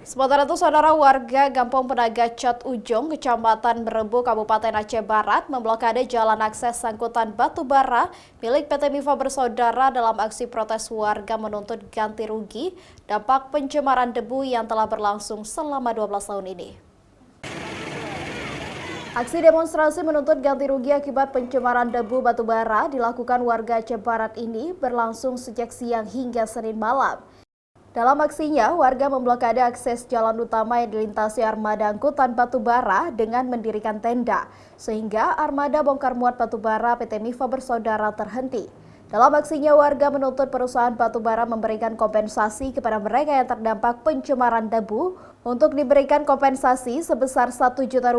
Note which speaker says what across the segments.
Speaker 1: Sementara itu, saudara warga Kampung Penaga Cat Ujung, Kecamatan Merebu, Kabupaten Aceh Barat, memblokade jalan akses angkutan batu bara milik PT Mifa Bersaudara dalam aksi protes warga menuntut ganti rugi dampak pencemaran debu yang telah berlangsung selama 12 tahun ini. Aksi demonstrasi menuntut ganti rugi akibat pencemaran debu batubara dilakukan warga Aceh Barat ini berlangsung sejak siang hingga Senin malam. Dalam aksinya, warga memblokade akses jalan utama yang dilintasi armada angkutan batubara dengan mendirikan tenda, sehingga armada bongkar muat batubara PT Mifa Bersaudara terhenti. Dalam aksinya, warga menuntut perusahaan batubara memberikan kompensasi kepada mereka yang terdampak pencemaran debu untuk diberikan kompensasi sebesar Rp1 juta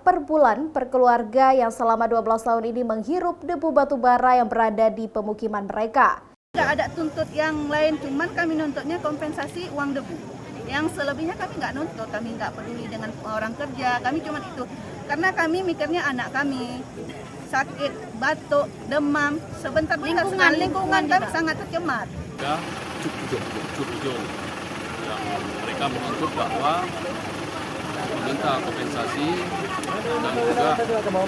Speaker 1: per bulan per keluarga yang selama 12 tahun ini menghirup debu batubara yang berada di pemukiman mereka.
Speaker 2: Nggak ada tuntut yang lain, cuman kami nuntutnya kompensasi uang debu. Yang selebihnya kami nggak nuntut, kami nggak peduli dengan orang kerja, kami cuma itu. Karena kami mikirnya anak kami sakit, batuk, demam, sebentar lingkungan kami sangat tercemar.
Speaker 3: Ujung yang mereka menuntut bahwa meminta kompensasi dan juga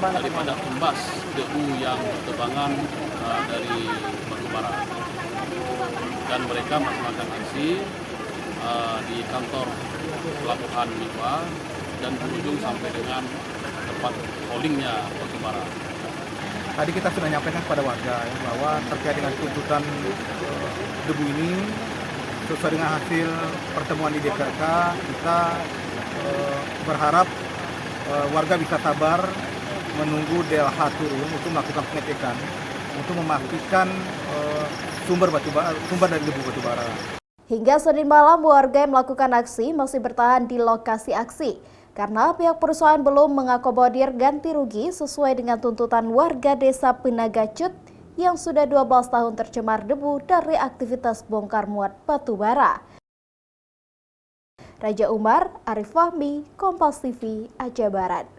Speaker 3: daripada imbas debu yang bertebangan dari batubara. Dan mereka melakukan aksi di kantor pelabuhan Mifa dan berujung sampai dengan tempat holdingnya batubara.
Speaker 4: Tadi kita sudah menyampaikan kepada warga bahwa terkait dengan tuntutan debu ini sesuai dengan hasil pertemuan di DPRK, kita berharap warga bisa sabar menunggu DLH turun untuk melakukan pengecekan untuk memastikan sumber dari debu batubara.
Speaker 1: Hingga Senin malam, warga yang melakukan aksi masih bertahan di lokasi aksi karena pihak perusahaan belum mengakomodir ganti rugi sesuai dengan tuntutan warga desa Penaga Cut yang sudah 12 tahun tercemar debu dari aktivitas bongkar muat batubara. Raja Umar, Arif Fahmi, Kompas TV, Aceh Barat.